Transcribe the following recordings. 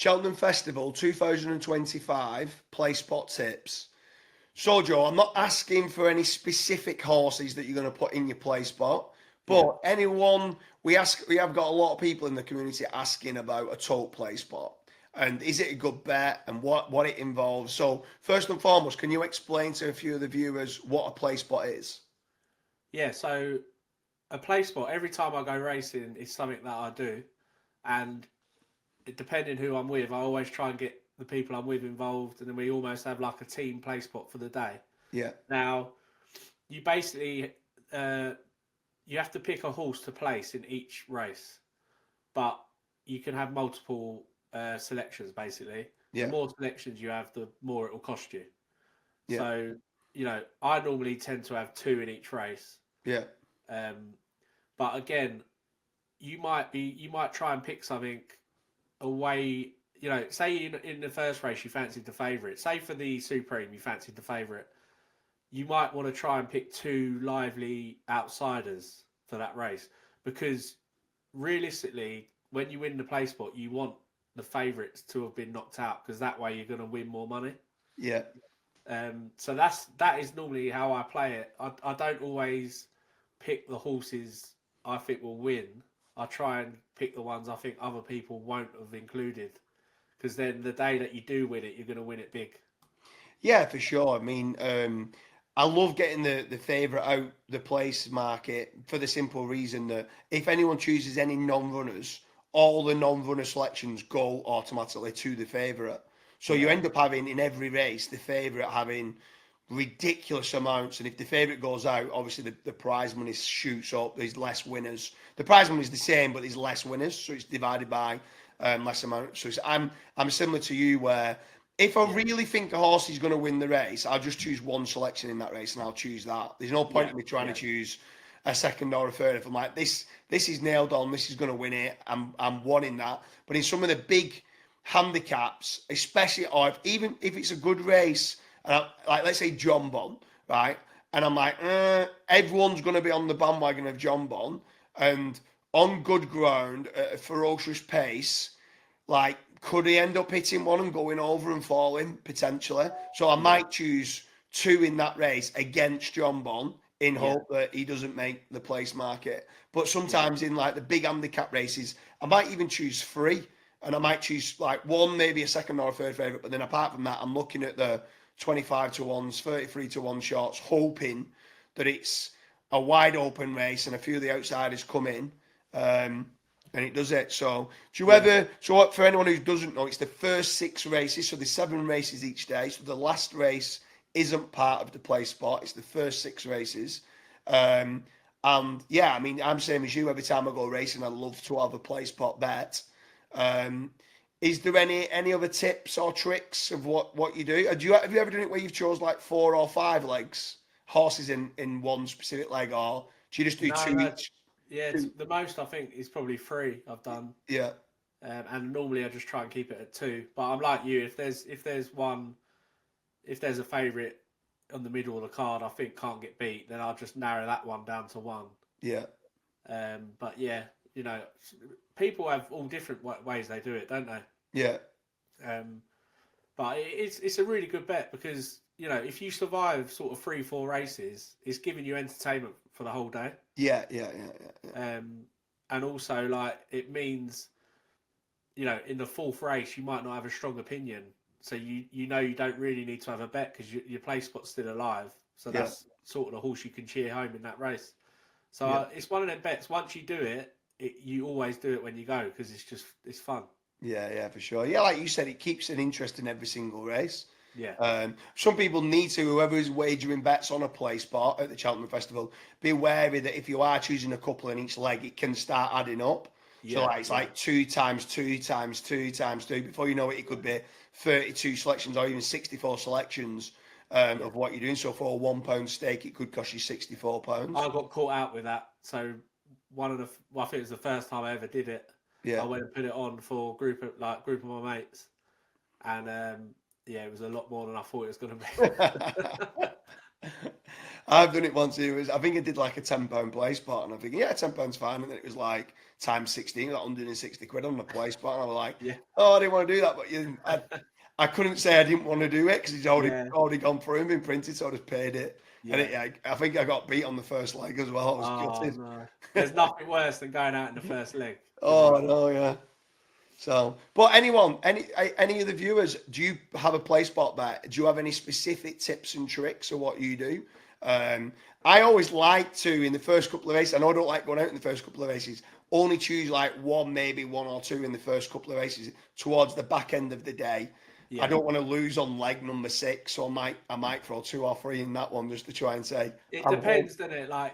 Cheltenham Festival 2025 Placepot tips. So, Joe, I'm not asking for any specific horses that you're going to put in your play spot, but anyone we have got a lot of people in the community asking about a tote play spot. And is it a good bet and what it involves? So, first and foremost, can you explain to a few of the viewers what a play spot is? Yeah, so a play spot, every time I go racing, is something that I do. And depending who I'm with, I always try and get the people I'm with involved. And then we almost have like a team play spot for the day. Yeah, Now, you basically, you have to pick a horse to place in each race. But you can have multiple selections, basically. The yeah, more selections you have, the more it will cost you. yeah, So, I normally tend to have two in each race. yeah, Um, but again, you might try and pick something away. Say in the first race you fancied the favourite. Say for the Supreme you fancied the favourite. You might want to try and pick two lively outsiders for that race because realistically, when you win the play spot, you want the favourites to have been knocked out because that way you're going to win more money. yeah. So that is normally how I play it. I don't always pick the horses I think will win. I try and pick the ones I think other people won't have included because then the day that you do win it, you're going to win it big. Yeah, for sure. I mean, I love getting the favourite out the place market for the simple reason that if anyone chooses any non-runners, all the non-runner selections go automatically to the favourite. So you Yeah, end up having in every race the favourite having ridiculous amounts, and if the favourite goes out, obviously the prize money shoots up. There's less winners. The prize money is the same, but there's less winners, so it's divided by less amount. So I'm similar to you where if I yeah, really think a horse is going to win the race, I'll just choose one selection in that race and I'll choose that. There's no point yeah, in me trying to yeah, choose a second or a third. If I'm like this is nailed on, this is going to win it. I'm wanting that. But in some of the big handicaps, especially or even if it's a good race, like let's say John Bon, right? And I'm like, everyone's going to be on the bandwagon of John Bon, and on good ground at a ferocious pace like, could he end up hitting one and going over and falling potentially? So I yeah, might choose two in that race against John Bon in yeah, hope that he doesn't make the place market. But yeah, sometimes in like the big handicap races, I might even choose three, and I might choose like one, maybe a second or a third favourite. But then apart from that, I'm looking at the 25 to ones, 33 to one shots, hoping that it's a wide open race and a few of the outsiders come in. Um, and it does it. So, do you yeah. ever? So, for anyone who doesn't know, it's the first six races. So, there's 7 races each day. So, the last race isn't part of the play spot. It's the first 6 races. Um, and yeah, I mean, I'm same as you. Every time I go racing, I love to have a play spot bet. Um, is there any other tips or tricks of what you do? Have you ever done it where you've chose like 4 or 5 legs, horses in one specific leg, or do you just do No, two no, each? yeah. It's, Two? the most I think is probably three I've done, Yeah, and normally I just try and keep it at two. But I'm like you. If there's a favourite on the middle of the card, I think can't get beat, then I'll just narrow that one down to one. yeah. But yeah, you know, people have all different ways they do it, don't they? Yeah, Um, but it's a really good bet because if you survive sort of 3 4 races, it's giving you entertainment for the whole day. yeah. Um, and also like it means in the fourth race you might not have a strong opinion, so you don't really need to have a bet because your play spot's still alive. So Yeah, that's sort of the horse you can cheer home in that race. So yeah, it's one of them bets. Once you do it, you always do it when you go because it's fun. yeah, for sure. Yeah, like you said, it keeps an interest in every single race. Yeah, Some people need to, whoever is wagering bets on a play spot at the Cheltenham Festival, be wary that if you are choosing a couple in each leg, it can start adding up. So yeah, like it's yeah, like 2 times 2 times 2 times 2. Before you know it, it could be 32 selections or even 64 selections yeah. of what you're doing. So for a £1 stake, it could cost you £64. I got caught out with that. So I think it was the first time I ever did it. I Yeah. went and put it on for group of my mates, and yeah, it was a lot more than I thought it was going to be. I've done it once. I think I did like a £10 play spot, and I'm thinking, yeah, £10 fine. And then it was like times 16, like 160 quid on the play spot. And I was like, Yeah. oh, I didn't want to do that. But I couldn't say I didn't want to do it because it's already gone through and been printed, so I just paid it. Yeah. And I think I got beat on the first leg as well. I was gutted. No. There's nothing worse than going out in the first leg. Oh, no, yeah. So, but any of the viewers, do you have a play spot bet? Do you have any specific tips and tricks of what you do? I always like to, in the first couple of races, I know I don't like going out in the first couple of races, only choose like maybe one or two in the first couple of races towards the back end of the day. Yeah. I don't want to lose on leg number 6, so I might throw 2 or 3 in that one just to try and say. It depends, doesn't it? Like,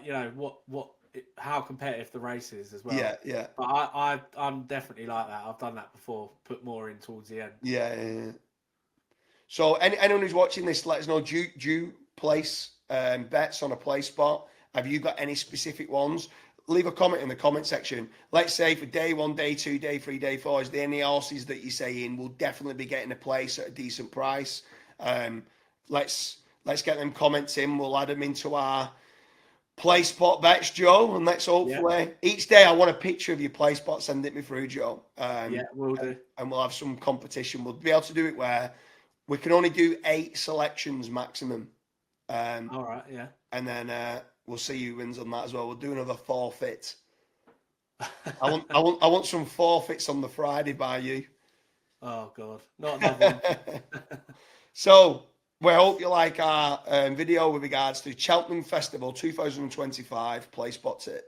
how competitive the race is as well. Yeah. But I'm definitely like that. I've done that before. Put more in towards the end. Yeah. So anyone who's watching this, let us know. Do you place bets on a play spot? Have you got any specific ones? Leave a comment in the comment section. Let's say for day 1, day 2, day 3, day 4, is there any horses that you're saying will definitely be getting a place at a decent price? Let's get them comments in. We'll add them into our play spot bets, Joe, and let's hopefully each day I want a picture of your play spot. Send it me through, Joe. We'll do. And we'll have some competition. We'll be able to do it where we can only do 8 selections maximum. All right, yeah. And then we'll see who wins on that as well. We'll do another forfeit. I want some forfeits on the Friday by you. Oh God, not another one. So we hope you like our video with regards to Cheltenham Festival 2025 play spot tips.